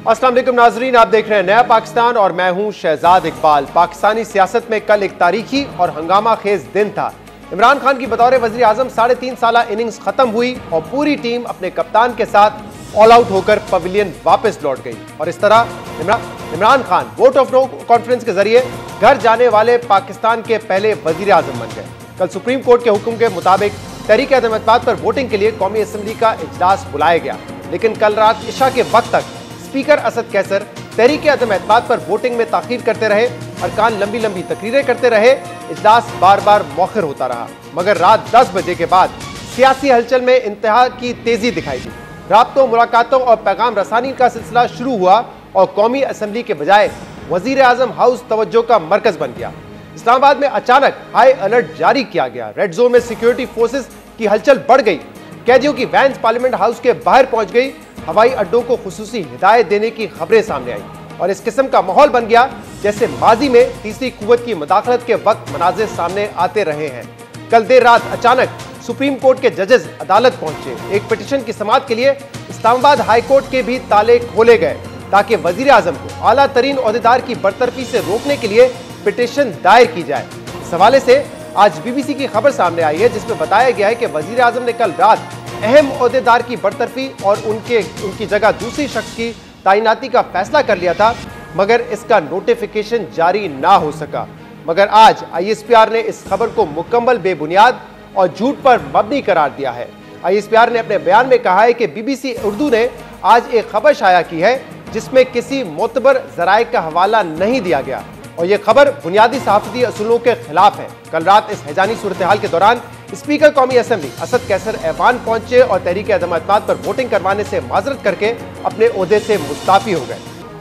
अस्सलाम वालेकुम नाजरीन, आप देख रहे हैं नया पाकिस्तान और मैं हूं शहजाद इकबाल। पाकिस्तानी सियासत में कल एक तारीखी और हंगामा खेज दिन था। इमरान खान की बतौर वज़ीर आज़म 3.5 साला इनिंग्स खत्म हुई और पूरी टीम अपने कप्तान के साथ ऑल आउट होकर पवेलियन वापस लौट गई और इस तरह Imran Khan vote of no conference के जरिए घर जाने वाले पाकिस्तान के पहले वज़ीर आज़म बन गए। कल सुप्रीम कोर्ट के हुक्म के मुताबिक तहरीक अदम एतमाद पर वोटिंग के लिए कौमी असम्बली का इजलास बुलाया गया, लेकिन कल रात इशा के वक्त तक स्पीकर असद कैसर तहरीक अदम एतमाद पर वोटिंग में ताखीर करते रहे। अरकान लंबी लंबी तकरीरें करते रहे। इजलास बार बार मौखर होता रहा, मगर रात 10 बजे के बाद सियासी हलचल में इंतहा की तेजी दिखाई दी। राब्तों, मुलाकातों और पैगाम रसानी का सिलसिला शुरू हुआ और कौमी असम्बली के बजाय वजीर आजम हाउस तवज्जो का मरकज बन गया। इस्लामाबाद में अचानक हाई अलर्ट जारी किया गया। रेड जोन में सिक्योरिटी फोर्सेस की हलचल बढ़ गई। कैदियों की वैन पार्लियामेंट हाउस के बाहर पहुंच गई। हवाई अड्डों को खुसूसी हिदायत देने की खबरें सामने आई और इस किस्म का माहौल बन गया जैसे माजी में तीसरी कुव्वत की मुदाखलत के वक्त मनाजिर सामने आते रहे हैं। कल देर रात अचानक सुप्रीम कोर्ट के जजेस अदालत पहुंचे। एक पिटीशन की समाअत के लिए इस्लामाबाद हाई कोर्ट के भी ताले खोले गए ताकि वजीर आजम को आला तरीन ओहदेदार की बरतरफी से रोकने के लिए पिटीशन दायर की जाए। इस हवाले से आज बीबीसी की खबर सामने आई है जिसमें बताया गया है कि वजीर आजम ने कल रात अहम ओहदेदार की बरतरफी और उनकी जगह दूसरी शख्स की तैनाती का फैसला कर लिया था, मगर इसका नोटिफिकेशन जारी ना हो सका। मगर आज ISPR ने इस खबर को मुकम्मल बेबुनियाद और झूठ पर मबनी करार दिया है। ISPR ने अपने बयान में कहा है कि BBC उर्दू ने आज एक खबर शाया की है जिसमें किसी मोतबर जराए का हवाला नहीं दिया गया और यह खबर बुनियादी सहाफती असूलों के खिलाफ है। कल रात इस हैजानी सूरत हाल के दौरान स्पीकर कौमी असम्बली असद कैसर ऐवान पहुंचे और तहरीक अदम एतमाद पर वोटिंग करवाने से माजरत करके अपने ओहदे से मुस्ताफी हो गए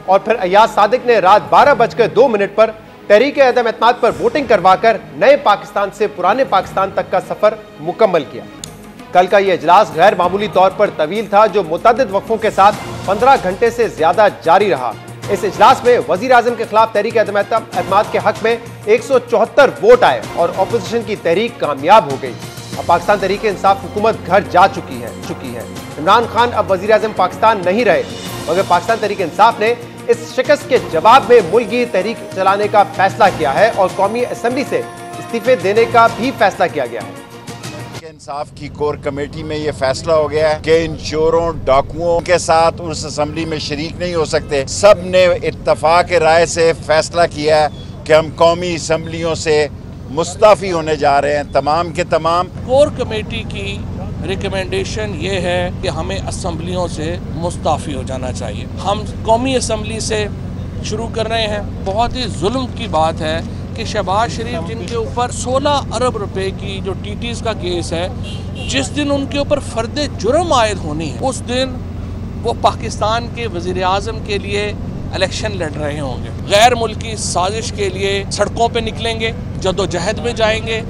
और फिर अयाज सादिक ने रात 12:02 पर तहरीक अदम एतमाद पर वोटिंग करवाकर नए पाकिस्तान से पुराने पाकिस्तान तक का सफर मुकम्मल किया। कल का यह इजलास गैर मामूली तौर पर तवील था, जो मुतअद्दिद वक्फों के साथ 15 घंटे से ज्यादा जारी रहा। इस इजलास में वजीर आजम के खिलाफ तहरीक अदम एतमाद के हक में 174 वोट आए और अपोजिशन की तहरीक कामयाब हो गई। अब पाकिस्तान तहरीक इंसाफ हुकूमत घर जा चुकी है। इमरान खान अब वजीर आजम पाकिस्तान नहीं रहे, मगर पाकिस्तान तहरीक इंसाफ ने इस शिकस्त के जवाब में मुल्की तहरीक चलाने का फैसला किया है और कौमी असम्बली से इस्तीफे देने का भी फैसला किया गया है। इंसाफ की कोर कमेटी में यह फैसला हो गया है कि इन चोरों डाकुओं के साथ उस असम्बली में शरीक नहीं हो सकते। सब ने इत्तफाक राय से फैसला किया है कि हम कौमी असम्बलियों से मुस्ताफी होने जा रहे हैं। तमाम के तमाम कोर कमेटी की रिकमेंडेशन ये है कि हमें असम्बलियों से मुस्ताफी हो जाना चाहिए। हम कौमी असम्बली से शुरू कर रहे हैं। बहुत ही जुल्म की बात है कि शहबाज शरीफ जिनके ऊपर 16 अरब रुपए की जो TTs का केस है, जिस दिन उनके ऊपर फर्द जुर्म आयद होनी है उस दिन वो पाकिस्तान के वजीर आज़म के लिए इलेक्शन लड़ रहे होंगे। गैर मुल्की साजिश के लिए सड़कों पे निकलेंगे, जद्दोजहद में जाएंगे।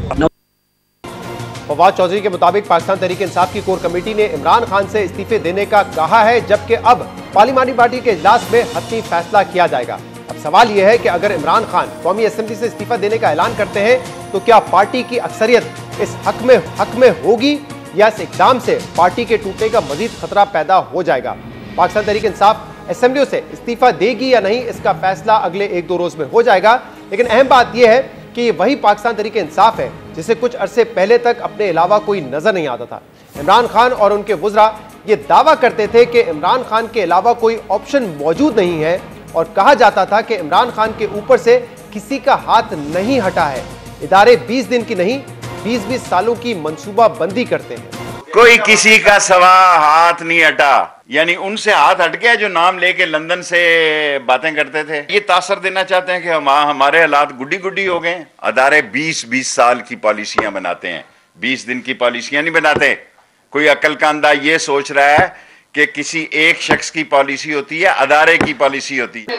फवाद चौधरी के मुताबिक पाकिस्तान तहरीक इंसाफ की कोर कमेटी ने इमरान खान से इस्तीफे देने का कहा है, जबकि अब पार्लिमानी पार्टी के इजलास में हतमी फैसला किया जाएगा। अब सवाल यह है कि अगर इमरान खान कौमी असम्बली से इस्तीफा देने का ऐलान करते हैं तो क्या पार्टी की अक्सरियत इस हक में होगी या इस इकदाम से पार्टी के टूटने का मजीद खतरा पैदा हो जाएगा। पाकिस्तान तहरीक इंसाफ असम्बलियों से इस्तीफा देगी या नहीं, इसका फैसला अगले 1-2 रोज में हो जाएगा। लेकिन अहम बात यह है कि वही पाकिस्तान तहरीक इंसाफ है जिसे कुछ अरसे पहले तक अपने अलावा कोई नजर नहीं आता था। इमरान खान और उनके वुज़रा ये दावा करते थे कि इमरान खान के अलावा कोई ऑप्शन मौजूद नहीं है और कहा जाता था कि इमरान खान के ऊपर से किसी का हाथ नहीं हटा है। इदारे 20 दिन की नहीं 20-20 सालों की मंसूबा बंदी करते हैं। कोई किसी का सवा हाथ नहीं हटा, यानी उनसे हाथ हट गया जो नाम लेके लंदन से बातें करते थे। ये तासर देना चाहते हैं कि हमारे हालात गुड्डी गुड्डी हो गए। अदारे 20-20 साल की पॉलिसियां बनाते हैं, 20 दिन की पॉलिसियां नहीं बनाते। कोई अक्लकांदा ये सोच रहा है कि किसी एक शख्स की पॉलिसी होती है, अदारे की पॉलिसी होती है।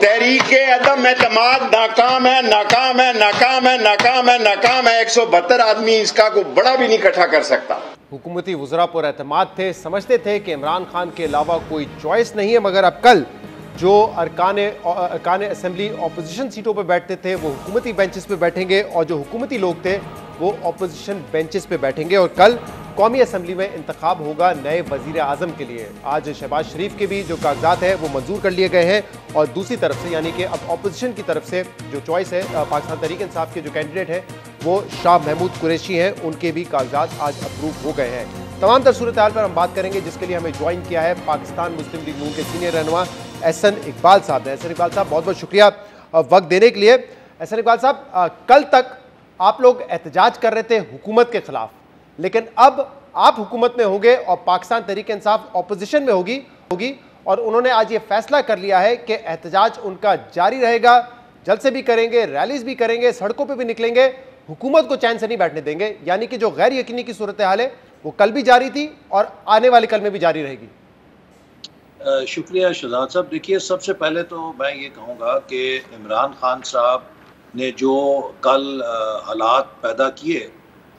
तहरीक अदम एतमाद नाकाम है, नाकाम है, नाकाम है, नाकाम है, नाकाम है। 172 आदमी इसका को बड़ा भी नहीं इकट्ठा कर सकता। हुकूमती वज़रा पर एतमाद थे, समझते थे कि इमरान खान के अलावा कोई चॉइस नहीं है, मगर अब कल जो अरकान असम्बली अपोजिशन सीटों पर बैठते थे वो हुकूमती बेंचेस पे बैठेंगे और जो हुकूमती लोग थे वो अपोजिशन बेंचेस पे बैठेंगे और कल कौमी असम्बली में इंतखाब होगा नए वजीर आजम के लिए। आज शहबाज शरीफ के भी जो कागजात हैं वो मंजूर कर लिए गए हैं और दूसरी तरफ से यानी कि अब अपोजिशन की तरफ से जो चॉइस है पाकिस्तान तहरीक इंसाफ के जो कैंडिडेट हैं वो शाह महमूद कुरैशी हैं, उनके भी कागजात आज अप्रूव हो गए हैं। तमाम तर सूरत हाल पर हम बात करेंगे, जिसके लिए हमें ज्वाइन किया है पाकिस्तान मुस्लिम लीग नून के सीनियर रहनुमा एहसन इकबाल साहब ने। एहसन इकबाल साहब, बहुत बहुत शुक्रिया वक्त देने के लिए। एहसन इकबाल साहब, कल तक आप लोग एहतजाज कर रहे थे हुकूमत के खिलाफ, लेकिन अब आप हुकूमत में होंगे और पाकिस्तान तहरीक इंसाफ ऑपोजिशन में होगी और उन्होंने आज ये फैसला कर लिया है कि एहतजाज उनका जारी रहेगा, जल्द से भी करेंगे, रैलीज भी करेंगे, सड़कों पे भी निकलेंगे, हुकूमत को चैन से नहीं बैठने देंगे। यानी कि जो गैर यकीनी की सूरत हाल है वो कल भी जारी थी और आने वाले कल में भी जारी रहेगी। शुक्रिया शहजाद साहब। देखिए, सबसे पहले तो मैं ये कहूँगा कि इमरान खान साहब ने जो कल हालात पैदा किए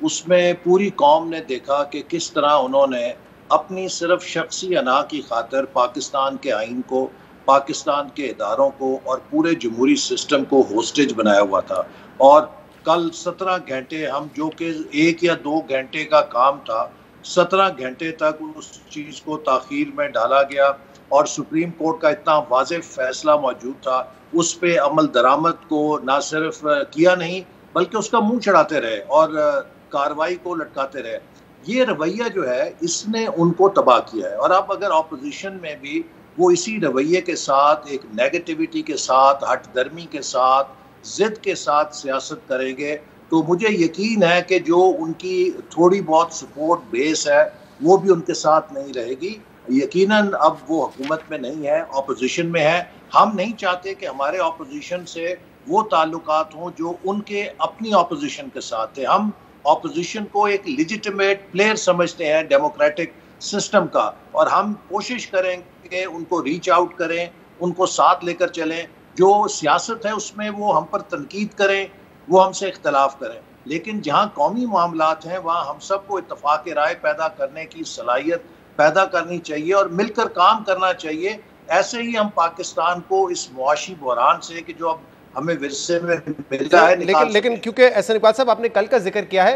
उसमें पूरी कौम ने देखा कि किस तरह उन्होंने अपनी सिर्फ शख्सी अना की खातिर पाकिस्तान के आइन को, पाकिस्तान के इदारों को और पूरे जमहूरी सिस्टम को होस्टेज बनाया हुआ था। और कल 17 घंटे हम, जो कि 1 या 2 घंटे का काम था, 17 घंटे तक उस चीज़ को ताख़ीर में डाला गया और सुप्रीम कोर्ट का इतना वाज़ेह फैसला मौजूद था, उस पे अमल दरामद को ना सिर्फ किया नहीं बल्कि उसका मुंह चढ़ाते रहे और कार्रवाई को लटकाते रहे। ये रवैया जो है इसने उनको तबाह किया है। और अब अगर ऑपोजिशन में भी वो इसी रवैये के साथ, एक नेगेटिविटी के साथ, हठधर्मी के साथ, जिद के साथ सियासत करेंगे तो मुझे यकीन है कि जो उनकी थोड़ी बहुत सपोर्ट बेस है वो भी उनके साथ नहीं रहेगी। यकीनन अब वो हुकूमत में नहीं है, ऑपोजिशन में है। हम नहीं चाहते कि हमारे ऑपोजिशन से वो ताल्लुकात हों जो उनके अपनी ऑपोजिशन के साथ थे। हम ऑपोजिशन को एक लेजिटिमेट प्लेयर समझते हैं डेमोक्रेटिक सिस्टम का, और हम कोशिश करेंगे उनको रीच आउट करें, उनको साथ लेकर चलें। जो सियासत है उसमें वो हम पर तनकीद करें, वो हमसे इख्तलाफ करें, लेकिन जहाँ कौमी मामलात हैं वहाँ हम सबको इत्तफाक राय पैदा करने की सलाहियत पैदा करनी चाहिए और मिलकर काम करना चाहिए। ऐसे ही हम पाकिस्तान को इस मुआशी बहरान से, कि जो अब हमें विरसे में मिला है, लेकिन क्योंकि एहसन इकबाल साहब आपने कल का जिक्र किया है,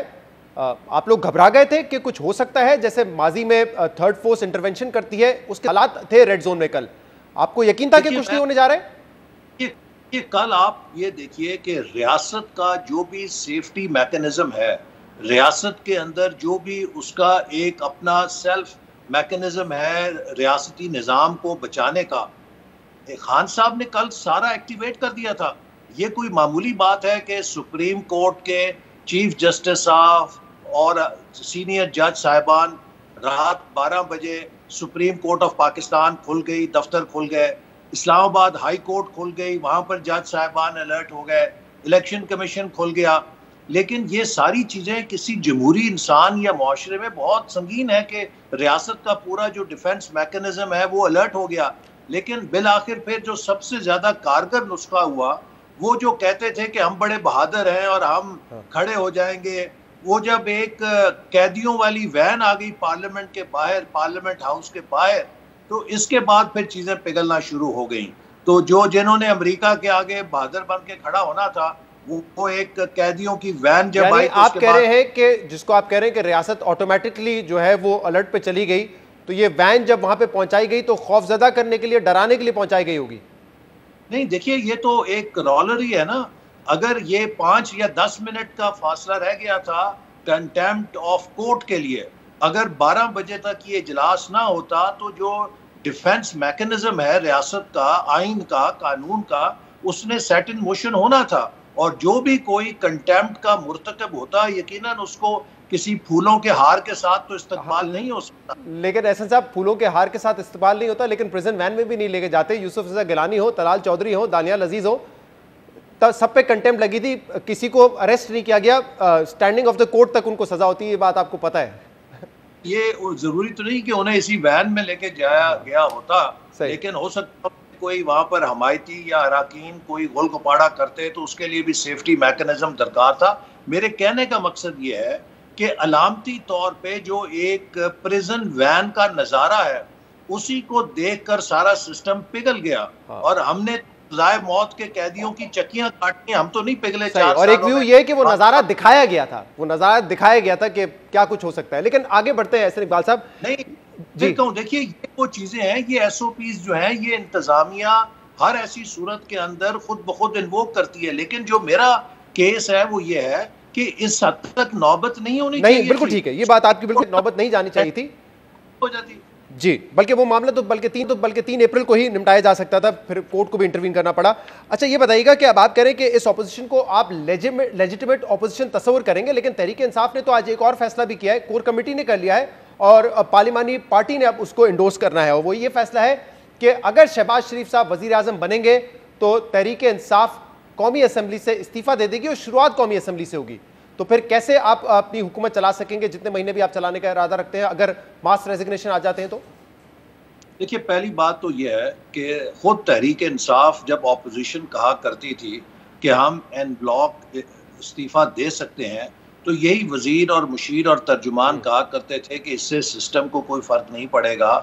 आप लोग घबरा गए थे कि कुछ हो सकता है, जैसे माजी में थर्ड फोर्स इंटरवेंशन करती है, उसके हालात थे रेड जोन में। कल आपको यकीन था कि कुछ नहीं होने जा रहा है? कि कल आप ये देखिए कि रियासत का जो भी सेफ्टी मैकेनिज्म है, रियासत के अंदर जो भी उसका एक अपना सेल्फ मैकेनिज्म है रियासती निज़ाम को बचाने का, खान साहब ने कल सारा एक्टिवेट कर दिया था। ये कोई मामूली बात है कि सुप्रीम कोर्ट के चीफ जस्टिस साहब और सीनियर जज साहिबान रात 12 बजे सुप्रीम कोर्ट ऑफ पाकिस्तान खुल गई, दफ्तर खुल गए, इस्लामाबाद हाई कोर्ट खुल गई, वहाँ पर जज साहिबान अलर्ट हो गए, इलेक्शन कमीशन खुल गया। लेकिन ये सारी चीज़ें किसी जमहूरी इंसान या माशरे में बहुत संगीन है कि रियासत का पूरा जो डिफेंस मैकेनिज्म है वो अलर्ट हो गया। लेकिन बिल आखिर फिर जो सबसे ज़्यादा कारगर नुस्खा हुआ, वो जो कहते थे कि हम बड़े बहादुर हैं और हम खड़े हो जाएंगे, वो जब एक कैदियों वाली वैन आ गई पार्लियामेंट के बाहर, पार्लियामेंट हाउस के बाहर, तो इसके बाद फिर चीज़ें पिघलना शुरू हो गई। तो जिन्होंने अमेरिका के आगे बहादुर बन के खड़ा होना था, वो एक कैदियों की वैन जब आई, तो आप कह रहे हैं कि जिसको आप कह रहे हैं कि रियासत ऑटोमेटिकली जो है वो अलर्ट पे चली गई, तो ये वैन जब वहां पे पहुंचाई गई तो खौफजदा करने के लिए, डराने के लिए पहुंचाई गई होगी? नहीं, देखिए, ये तो एक रॉलरी है ना। अगर ये 5 या 10 मिनट का फासला रह गया था कंटेम्प्ट ऑफ कोर्ट के लिए, अगर 12 बजे तक ये इजलास ना होता तो जो डिफेंस मैकेनिज्म है रियासत का, आइन का, कानून का, उसने सेट इन मोशन होना था। और जो भी कोई कंटेम्प्ट का मुर्तकब होता, यकीनन उसको किसी फूलों के हार के साथ तो इस्तेमाल नहीं हो सकता। लेकिन एहसन साहब, फूलों के हार के साथ इस्तेमाल नहीं होता, लेकिन प्रिजन वैन में भी नहीं लेके जाते। यूसुफ रज़ा गिलानी हो, तलाल चौधरी हो, दानियाल अजीज हो, तब सब पे कंटेम्प्ट लगी थी, किसी को अरेस्ट नहीं किया गया, स्टैंडिंग ऑफ द कोर्ट तक उनको सजा होती है। ये बात आपको पता है? ये जरूरी तो नहीं कि उन्हें इसी वैन में लेके जाया गया होता, लेकिन हो सकता कोई वहां पर हमायती या अराकीन कोई गोल गपाड़ा करते तो उसके लिए भी सेफ्टी मैकेनिज्म दरकार था। मेरे कहने का मकसद ये है कि अलामती तौर पे जो एक प्रिजन वैन का नज़ारा है, उसी को देखकर सारा सिस्टम पिघल गया। और हमने सजाए मौत के कैदियों की चक्कियां काटनी, हम तो नहीं पिघले सही। 4 और एक सालों व्यू में। ये है कि वो नजारा दिखाया गया था, वो नजारा दिखाया गया था कि क्या कुछ हो सकता है। लेकिन आगे बढ़ते हैं एहसन इकबाल साहब। नहीं, जी कहूँ देखिए, ये वो चीजें हैं, ये एसओपीज जो हैं, ये इंतजामिया हर ऐसी सूरत के अंदर खुद ब खुद इन्वोक करती है। लेकिन जो मेरा केस है वो ये है कि इस हद तक नौबत नहीं होनी चाहिए। नहीं, बिल्कुल ठीक है, ये बात आपकी बिल्कुल नौबत नहीं जानी चाहिए थी हो जाती जी। बल्कि वो मामला तो बल्कि 3 अप्रैल को ही निपटाया जा सकता था, फिर कोर्ट को भी इंटरवीन करना पड़ा। अच्छा ये बताइएगा कि अब आप कह रहे हैं कि इस ऑपोजिशन को आप लेजिटिमेट ऑपोजिशन तस्वर करेंगे, लेकिन तहरीक इंसाफ ने तो आज एक और फैसला भी किया है, कोर कमेटी ने कर लिया है और पार्लिमानी पार्टी ने अब उसको इंडोर्स करना है। और वो ये फैसला है कि अगर शहबाज शरीफ साहब वजीर आजम बनेंगे तो तहरीक इंसाफ कौमी असम्बली से इस्तीफा दे देगी और शुरुआत कौमी असम्बली से होगी। तो फिर कैसे आप अपनी हुकूमत चला सकेंगे, जितने महीने भी आप चलाने का इरादा रखते हैं, अगर मास रेजिग्नेशन आ जाते हैं तो? देखिए, पहली बात तो यह है कि खुद तहरीक इंसाफ जब ऑपोजिशन कहा करती थी कि हम एन ब्लॉक इस्तीफा दे सकते हैं, तो यही वजीर और मुशीर और तर्जुमान कहा करते थे कि इससे सिस्टम को कोई फ़र्क नहीं पड़ेगा,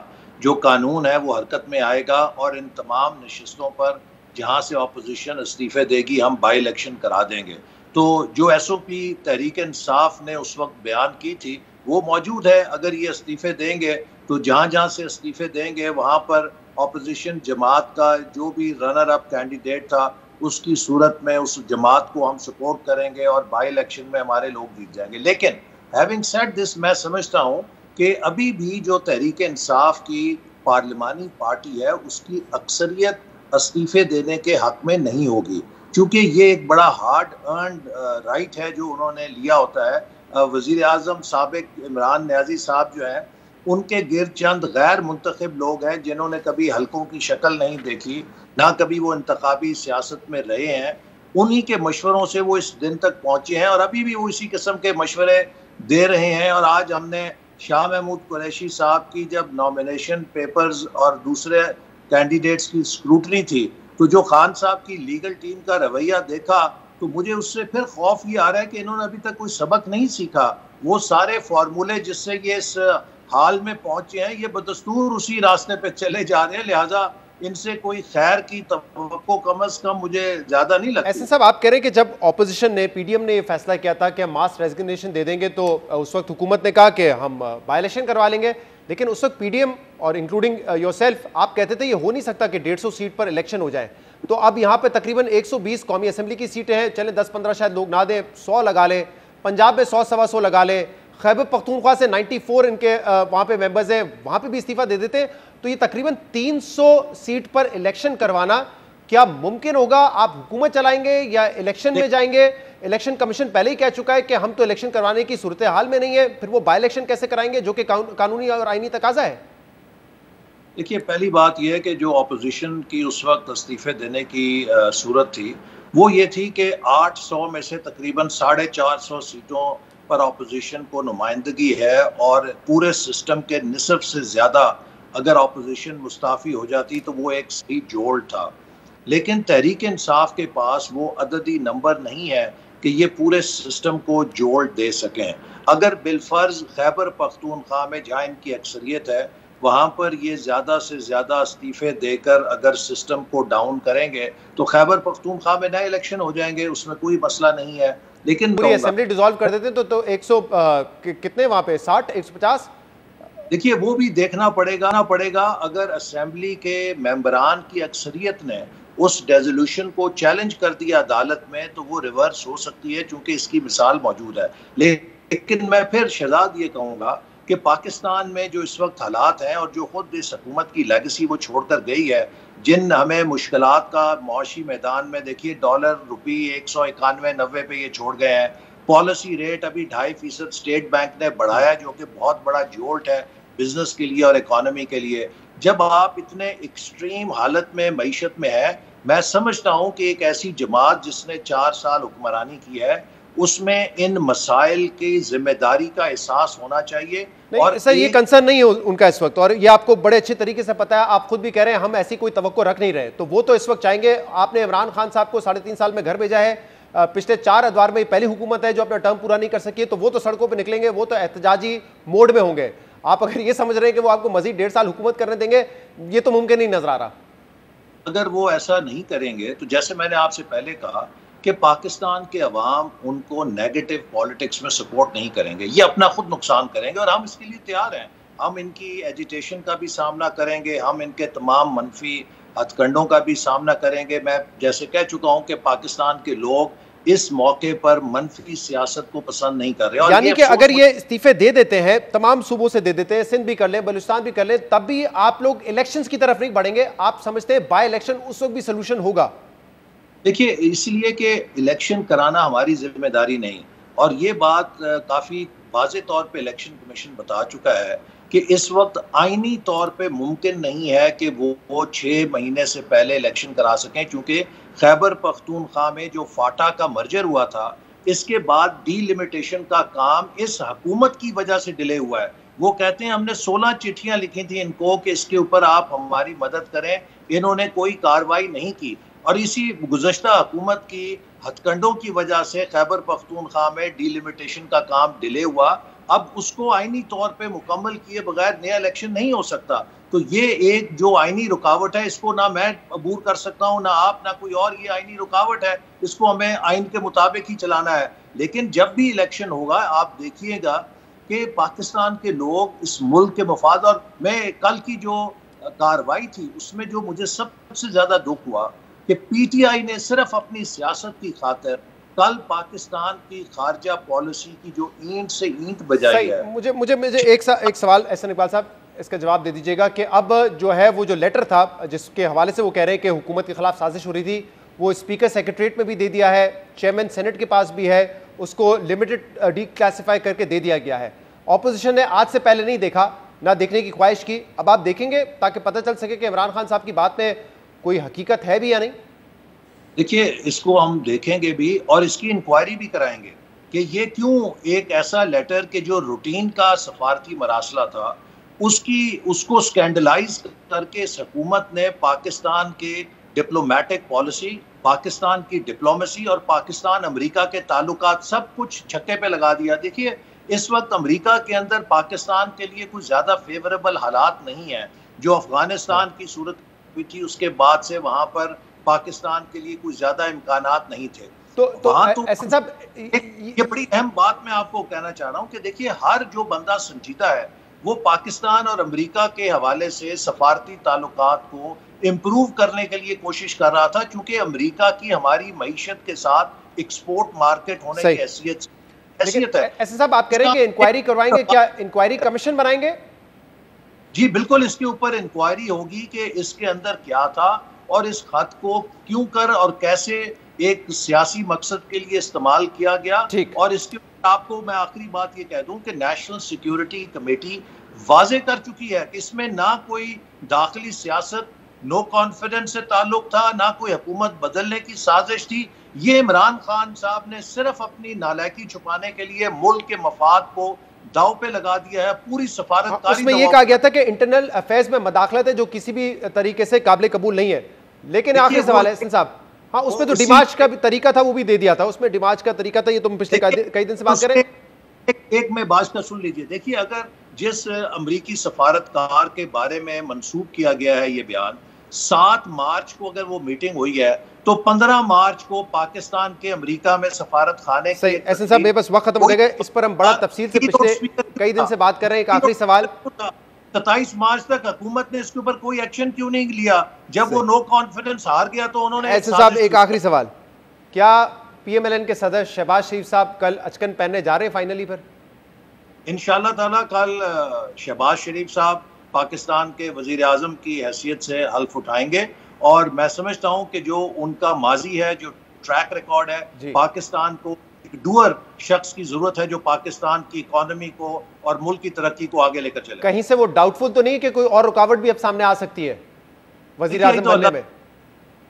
जो कानून है वो हरकत में आएगा और इन तमाम नशिस्तों पर जहाँ से ऑपोजिशन इस्तीफे देगी हम बाई इलेक्शन करा देंगे। तो जो एसओपी तहरीक इंसाफ ने उस वक्त बयान की थी वो मौजूद है। अगर ये इस्तीफे देंगे तो जहाँ जहाँ से इस्तीफे देंगे वहाँ पर ऑपोजिशन जमात का जो भी रनर अप कैंडिडेट था उसकी सूरत में उस जमात को हम सपोर्ट करेंगे और बाई इलेक्शन में हमारे लोग जीत जाएंगे। लेकिन हैविंग सेड दिस, मैं समझता हूँ कि अभी भी जो तहरीक इंसाफ की पार्लिमानी पार्टी है उसकी अक्सरियत इस्तीफे देने के हक में नहीं होगी, क्योंकि ये एक बड़ा हार्ड अर्नड राइट है जो उन्होंने लिया होता है। वजीर आजम साबिक इमरान नियाजी साहब जो हैं उनके गिर्द चंद गैर मुंतखब लोग हैं जिन्होंने कभी हलकों की शक्ल नहीं देखी, ना कभी वो इंतखाबी सियासत में रहे हैं। उन्हीं के मशवरों से वो इस दिन तक पहुंचे हैं और अभी भी वो इसी किस्म के मशवरे दे रहे हैं। और आज हमने शाह महमूद कुरैशी साहब की जब नॉमिनेशन पेपर्स और दूसरे कैंडिडेट्स की स्क्रूटनी थी तो जो खान साहब की लीगल टीम का रवैया देखा तो मुझे उससे फिर खौफ ये आ रहा है कि इन्होंने अभी तक कोई सबक नहीं सीखा। वो सारे फार्मूले जिससे ये इस हाल में पहुंचे हैं ये बदस्तूर उसी रास्ते पे चले जा रहे हैं, लिहाजा इनसे कोई खैर की तवक्को कम अज कम मुझे ज्यादा नहीं लगती। ऐसे साहब आप कह रहे हैं कि जब ऑपोजिशन ने पीडीएम ने ये फैसला किया था कि हम मास रेजिग्नेशन दे देंगे तो उस वक्त हुकूमत ने कहा कि हम बाई इलेक्शन करवा लेंगे, लेकिन उस वक्त पीडीएम और इंक्लूडिंग योरसेल्फ आप कहते थे ये हो नहीं सकता कि 150 सीट पर इलेक्शन हो जाए। तो अब यहाँ पे तकरीबन 120 कौमी असम्बली की सीटें हैं, चले 10-15 शायद लोग ना दें, 100 लगा ले, पंजाब में 100-125 लगा ले, खैबर पख्तूनख्वा से 94 इनके वहाँ पे मेंबर्स हैं, वहाँ पे भी इस्तीफा दे देते हैं, तो ये तकरीबन 300 सीट पर इलेक्शन करवाना क्या मुमकिन होगा? आप हुकूमत चलाएंगे या इलेक्शन में जाएंगे? इलेक्शन कमीशन पहले ही कह चुका है कि हम तो इलेक्शन करवाने की सूरत हाल में नहीं है, फिर वो बाई इलेक्शन कैसे कराएंगे जो कि कानूनी और आईनी तकाजा है? देखिए, पहली बात यह है कि जो ऑपोजिशन की उस वक्त इस्तीफे देने की सूरत थी वो ये थी कि 800 में से तकरीबन 450 सीटों पर ऑपोजिशन को नुमाइंदगी है और पूरे सिस्टम के निसफ से ज़्यादा अगर ऑपोजिशन मुस्ताफ़ी हो जाती तो वो एक सही जोड़ था। लेकिन तहरीक इंसाफ के पास वो अददी नंबर नहीं है कि ये पूरे सिस्टम को जोड़ दे सकें। अगर बिलफर्ज खैबर पख्तूनख्वा में जहाँ इनकी अक्सरियत है वहाँ पर ये ज़्यादा से ज़्यादा इस्तीफे देकर अगर सिस्टम को डाउन करेंगे तो खैबर पख्तूनख्वा में नए इलेक्शन हो जाएंगे, उसमें कोई मसला नहीं है। लेकिन पूरी असेंबली डिसॉल्व कर देते तो 100 कितने वहाँ पे 60 150? देखिए, वो भी देखना पड़ेगा अगर असेंबली के मेंबरान की अक्सरियत ने उस रेजोल्यूशन को चैलेंज कर दिया अदालत में तो वो रिवर्स हो सकती है, क्योंकि इसकी मिसाल मौजूद है। लेकिन मैं फिर शहजाद ये कहूँगा कि पाकिस्तान में जो इस वक्त हालात हैं और जो खुद इस हुकूमत की लेगेसी वो छोड़कर गई है, जिन हमें मुश्किलात का मुआशी मैदान में देखिए डॉलर रुपी 191-90 पे ये छोड़ गए हैं। पॉलिसी रेट अभी 2.5% स्टेट बैंक ने बढ़ाया जो कि बहुत बड़ा जोल्ट है बिजनेस के लिए और इकोनॉमी के लिए। जब आप इतने एक्सट्रीम हालत में मईशत में है, मैं समझता हूँ कि एक ऐसी जमात जिसने 4 साल हुक्मरानी की है उसमें इन मसाइल की जिम्मेदारी का एहसास होना चाहिए। और सर ये कंसर्न नहीं है उनका इस वक्त, और ये आपको बड़े अच्छे तरीके से पता है, आप खुद भी कह रहे हैं हम ऐसी कोई तवक्को रख नहीं रहे, तो वो तो इस वक्त चाहेंगे। आपने इमरान खान साहब को 3.5 साल में घर भेजा है, पिछले 4 अदवार में पहली हुकूमत है जो अपना टर्म पूरा नहीं कर सकी, तो वो तो सड़कों पर निकलेंगे, वो तो एहतजाजी मोड में होंगे। आप अगर ये समझ रहे हैं कि वो आपको मजीद 1.5 साल हुकूमत करने देंगे, ये तो मुमकिन नहीं नजर आ रहा। अगर वो ऐसा नहीं करेंगे तो जैसे मैंने आपसे पहले कहा कि पाकिस्तान के अवाम उनको नेगेटिव पॉलिटिक्स में सपोर्ट नहीं करेंगे, ये अपना खुद नुकसान करेंगे और हम इसके लिए तैयार हैं। हम इनकी एजिटेशन का भी सामना करेंगे, हम इनके तमाम मनफी हथकंडों का भी सामना करेंगे। मैं जैसे कह चुका हूं कि पाकिस्तान के लोग इस मौके पर मनफी सियासत को पसंद नहीं कर रहे। और यानी कि अगर ये इस्तीफे दे देते हैं, तमाम सूबों से दे देते हैं, सिंध भी कर ले, बलूचिस्तान भी कर ले, तब भी आप लोग इलेक्शंस की तरफ नहीं बढ़ेंगे? आप समझते हैं बाय इलेक्शन उस वक्त भी सोल्यूशन होगा? देखिए, इसलिए कि इलेक्शन कराना हमारी जिम्मेदारी नहीं, और ये बात काफ़ी वाज़े तौर पे इलेक्शन कमीशन बता चुका है कि इस वक्त आईनी तौर पे मुमकिन नहीं है कि वो 6 महीने से पहले इलेक्शन करा सकें, क्योंकि खैबर पख्तूनख्वा में जो फाटा का मर्जर हुआ था, इसके बाद डीलिमिटेशन का काम इस हुकूमत की वजह से डिले हुआ है। वो कहते हैं हमने 16 चिट्ठियां लिखी थी इनको कि इसके ऊपर आप हमारी मदद करें, इन्होंने कोई कार्रवाई नहीं की, और इसी गुज़श्ता हुकूमत की हथकंडों की वजह से खैबर पख्तूनख्वा में डीलिमिटेशन का काम डिले हुआ। अब उसको आईनी तौर पे मुकम्मल किए बगैर नया इलेक्शन नहीं हो सकता। तो ये एक जो आईनी रुकावट है, इसको ना मैं अबूर कर सकता हूँ, ना आप, ना कोई और। ये आईनी रुकावट है, इसको हमें आइन के मुताबिक ही चलाना है। लेकिन जब भी इलेक्शन होगा, आप देखिएगा कि पाकिस्तान के लोग इस मुल्क के मफाद, और मैं कल की जो कार्रवाई थी उसमें जो मुझे सबसे ज़्यादा दुख हुआ कि पीटीआई ने सिर्फ अपनी सियासत की खातिर कल पाकिस्तान की खारजा पॉलिसी की जो ईंट से ईंट बजाई है। मुझे एक सवाल एहसान इकबाल साहब, इसका जवाब दे दीजिएगा कि अब जो है वो जो लेटर था जिसके हवाले से वो कह रहे हैं कि हुकूमत के खिलाफ साजिश हो रही थी, वो स्पीकर सेक्रेटरीट में भी दे दिया है, चेयरमैन सेनेट के पास भी है, उसको लिमिटेड डी क्लासीफाई करके दे दिया गया है। ऑपोजिशन ने आज से पहले नहीं देखा, ना देखने की ख्वाहिश की, अब आप देखेंगे ताकि पता चल सके कि इमरान खान साहब की बात में कोई हकीकत है भी या नहीं? देखिए, इसको हम देखेंगे भी और इसकी इंक्वायरी भी कराएंगे कि ये क्यों एक ऐसा लेटर के जो रूटीन का सफारती मरासला था उसको स्कैंडलाइज करके इस हुकूमत ने पाकिस्तान के डिप्लोमेटिक पॉलिसी, पाकिस्तान की डिप्लोमेसी और पाकिस्तान अमेरिका के ताल्लुकात सब कुछ छक्के पे लगा दिया। देखिए, इस वक्त अमेरिका के अंदर पाकिस्तान के लिए कुछ ज़्यादा फेवरेबल हालात नहीं है। जो अफगानिस्तान की सूरत हुई थी उसके बाद से वहाँ पर पाकिस्तान के लिए कुछ ज्यादा इम्कानात नहीं थे। तो ऐसे साहब, ये बड़ी अहम बात मैं आपको कहना चाह रहा हूँ कि देखिए, हर जो बंदा संजीदा है वो पाकिस्तान और अमेरिका के हवाले से सफारती ताल्लुकात को इम्प्रूव करने के लिए कोशिश कर रहा था, क्योंकि अमेरिका की हमारी मईशत के साथ एक्सपोर्ट मार्केट होने की हैसियत है। ऐसे साहब, आप कह रहे हैं कि इंक्वायरी करवाएंगे, क्या इंक्वायरी कमीशन बनाएंगे? जी बिल्कुल, इसके ऊपर इंक्वायरी होगी कि इसके अंदर क्या था और इस खत को क्यों कर और कैसे एक सियासी मकसद के लिए इस्तेमाल किया गया। और इसके आपको मैं आखिरी बात ये कह दूं कि नेशनल सिक्योरिटी कमेटी वाजे कर चुकी है कि इसमें ना कोई दाखिली सियासत, नो कॉन्फिडेंस से ताल्लुक था, ना कोई हुकूमत बदलने की साजिश थी। ये इमरान खान साहब ने सिर्फ अपनी नालायकी छुपाने के लिए मुल्क के मफाद को दाव पे लगा दिया है। पूरी सफारतकारी उसमें ये कहा गया था कि इंटरनल अफेयर्स में मदाखलत है जो किसी भी तरीके से काबिल कबूल नहीं है। लेकिन आखिरी सवाल है साहब, हाँ, उसमें तो डिमार्च का भी तरीका था, वो भी दे दिया था, उसमें डिमार्च का तरीका था। ये तुम पिछले कई दिन से बात करें। एक में बात का सुन लीजिए। देखिए, अगर जिस अमरीकी सफारतकार के बारे में मंसूब किया गया है ये बयान, 7 मार्च को अगर वो मीटिंग हुई है तो 15 मार्च को पाकिस्तान के अमेरिका में सफारत खाने सही। ऐसे साहब, बस वक्त खत्म हो गया, इस पर हम बड़ा तफसील से पिछले कई दिन से बात कर रहे हैं। एक आखिरी सवाल, 27 मार्च तक हुकूमत ने इसके ऊपर कोई एक्शन क्यों नहीं लिया? जब वो नो कॉन्फिडेंस हार गया तो उन्होंने। ऐसे साहब, एक आखिरी सवाल, क्या पीएमएलएन के सदर शहबाज शरीफ साहब कल अचकन पहनने जा रहे हैं फाइनली पर? इंशाअल्लाह ताला कल शहबाज शरीफ साहब पाकिस्तान के वजीर आजम की हैसियत से हल्फ उठाएंगे, और मैं समझता हूं कि जो उनका माजी है, जो ट्रैक रिकॉर्ड है, पाकिस्तान को एक डूअर शख्स की जरूरत है जो पाकिस्तान की इकोनॉमी को और मुल्क की तरक्की को आगे लेकर चले। कहीं से वो डाउटफुल तो नहीं कि कोई और रुकावट भी अब सामने आ सकती है वजीर आजम बनने में?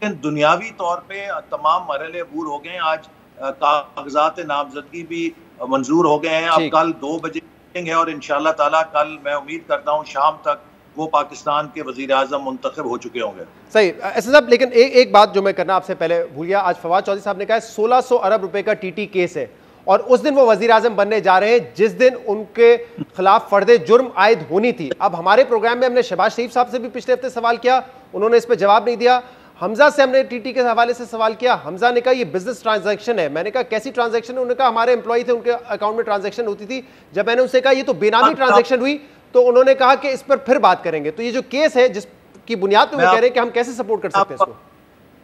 दुनियावी तौर पे तमाम मरहले अबूर हो गए। आज कागजात नामजदगी भी मंजूर हो गए हैं। अब कल 2 बजे है और इंशाअल्लाह ताला कल मैं उम्मीद करता हूँ शाम तक वो पाकिस्तान के वजीर आजम मुंतखब हो चुके होंगे। सही। ऐसे साहब, लेकिन एक बात जो मैं करना आपसे पहले भूल गया, आज फवाद चौधरी साहब ने कहा 1600 अरब रुपए का टीटी केस है और उस दिन वो वजीर आजम बनने जा रहे हैं जिस दिन उनके खिलाफ फर्दे जुर्म आयद होनी थी। अब हमारे प्रोग्राम में हमने शहबाज शरीफ साहब से भी पिछले हफ्ते सवाल किया, उन्होंने इस पर जवाब नहीं दिया। हमजा से हमने टीटी के हवाले से सवाल किया, हमजा ने कहा ये बिजनेस ट्रांजैक्शन है। मैंने कहा कैसी ट्रांजैक्शन है? उन्होंने कहा हमारे एम्प्लॉय थे, उनके अकाउंट में ट्रांजैक्शन होती थी। जब मैंने उनसे कहा ये तो बेनामी ट्रांजैक्शन हुई, तो उन्होंने कहा कि इस पर फिर बात करेंगे। तो ये जो केस है जिसकी बुनियाद पर वो कह रहे हैं कि हम कैसे सपोर्ट कर सकते हैं इसको?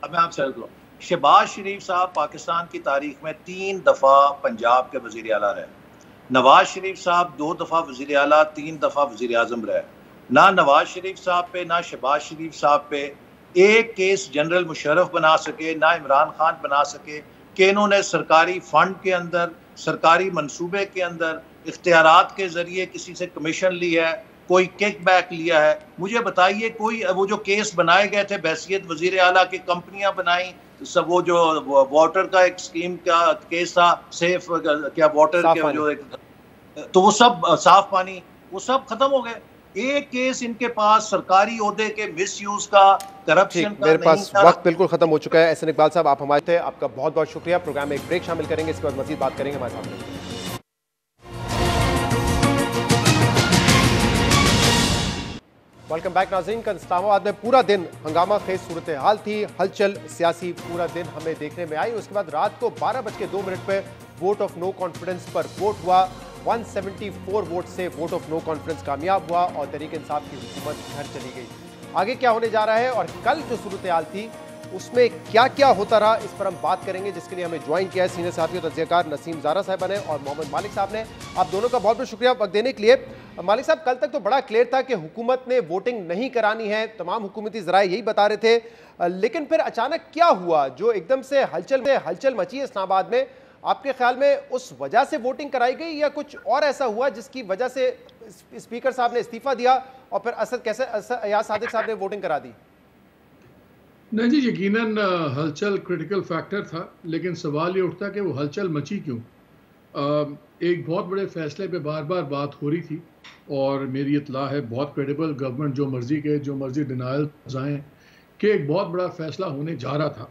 अब मैं आपसे अर्ज करूं, शहबाज शरीफ साहब पाकिस्तान की तारीख में 3 दफ़ा पंजाब के वज़ीर आला रहे। नवाज शरीफ साहब 2 दफ़ा वज़ीर आला, 3 दफ़ा वज़ीर आज़म रहे। ना नवाज शरीफ साहब पे ना शहबाज शरीफ साहब पे एक केस जनरल मुशर्रफ बना सके, ना इमरान खान बना सके कि इन्होंने सरकारी फंड के अंदर, सरकारी मंसूबे के अंदर इख्तियारात के ज़रिए किसी से कमीशन लिया है, कोई किक बैक लिया है। मुझे बताइए कोई वो जो केस बनाए गए थे बैसियत वज़ीर आला की, कंपनियां बनाई, सब वो जो वाटर का एक स्कीम का केस था, सेफ क्या वाटर के जो एक, तो वो सब साफ पानी, वो सब खत्म हो गए। एक केस इनके पास सरकारी ओहदे के मिसयूज का, करप्शन का मेरे पास नहीं था। वक्त बिल्कुल खत्म हो चुका है। एहसन इकबाल साहब आप हमारे थे, आपका बहुत बहुत शुक्रिया। प्रोग्राम में एक ब्रेक शामिल करेंगे, इसके बाद मजीद बात करेंगे हमारे सामने। वेलकम बैक नाज़रीन। कल इस्लामाबाद में पूरा दिन हंगामा खेज सूरत हाल थी, हलचल सियासी पूरा दिन हमें देखने में आई। उसके बाद रात को 12:02 पर वोट ऑफ नो कॉन्फिडेंस पर वोट हुआ। 174 वोट से वोट ऑफ नो कॉन्फिडेंस कामयाब हुआ और तहरीक इंसाफ की हुकूमत घर चली गई। आगे क्या होने जा रहा है और कल जो सूरत हाल थी उसमें क्या क्या होता रहा, इस पर हम बात करेंगे, जिसके लिए हमें ज्वाइन किया है सीनियर साथी और तज्ज़ियाकार नसीम ज़ारा साहब ने और मोहम्मद मालिक साहब ने। आप दोनों का बहुत बहुत शुक्रिया वक्त देने के लिए। मालिक साहब, कल तक तो बड़ा क्लियर था कि हुकूमत ने वोटिंग नहीं करानी है, तमाम हुकूमती ज़राए यही बता रहे थे, लेकिन फिर अचानक क्या हुआ जो एकदम से हलचल मची है इस्लामाबाद में? आपके ख्याल में उस वजह से वोटिंग कराई गई या कुछ और ऐसा हुआ जिसकी वजह से स्पीकर साहब ने इस्तीफा दिया और फिर अयाज सादिक साहब ने वोटिंग करा दी? नहीं जी, यकीनन हलचल क्रिटिकल फैक्टर था, लेकिन सवाल ये उठता कि वो हलचल मची क्यों? एक बहुत बड़े फैसले पे बार बार बात हो रही थी और मेरी इत्तला है बहुत क्रेडिबल, गवर्नमेंट जो मर्जी के जो मर्जी डिनायल्स आएँ कि एक बहुत बड़ा फैसला होने जा रहा था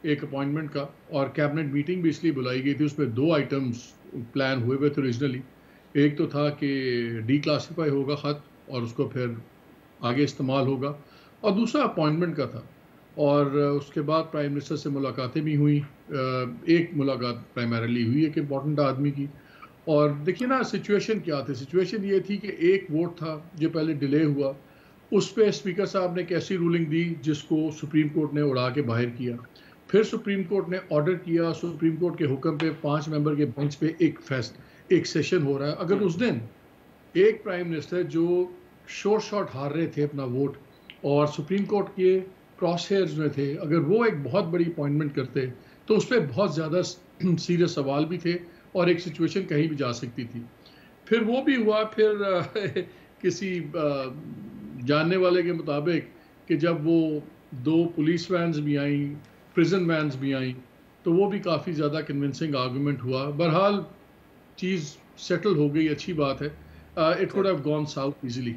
एक अपॉइंटमेंट का, और कैबिनेट मीटिंग भी इसलिए बुलाई गई थी। उसमें 2 आइटम्स प्लान हुए थे ओरिजिनली। एक तो था कि डिक्लासीफाई होगा ख़त और उसको फिर आगे इस्तेमाल होगा, और दूसरा अपॉइंटमेंट का था। और उसके बाद प्राइम मिनिस्टर से मुलाकातें भी हुई। एक मुलाकात प्राइमरीली हुई एक इम्पॉर्टेंट आदमी की। और देखिए ना सिचुएशन क्या थी, सिचुएशन ये थी कि एक वोट था जो पहले डिले हुआ, उस पर स्पीकर साहब ने एक ऐसी रूलिंग दी जिसको सुप्रीम कोर्ट ने उड़ा के बाहर किया। फिर सुप्रीम कोर्ट ने ऑर्डर किया, सुप्रीम कोर्ट के हुक्म पे 5 मेंबर के बेंच पे एक सेशन हो रहा है। अगर उस दिन एक प्राइम मिनिस्टर जो शॉर्ट हार रहे थे अपना वोट और सुप्रीम कोर्ट के क्रॉस हेयर्स में थे, अगर वो एक बहुत बड़ी अपॉइंटमेंट करते तो उस पर बहुत ज़्यादा सीरियस सवाल भी थे और एक सिचुएशन कहीं भी जा सकती थी। फिर वो भी हुआ। फिर किसी जानने वाले के मुताबिक कि जब वो 2 पुलिस वैन्स भी आई, प्रिजन वैन्स भी आई, तो वो भी काफ़ी ज़्यादा कन्विंसिंग आर्गूमेंट हुआ। बहरहाल चीज़ सेटल हो गई, अच्छी बात है। It could have gone south easily.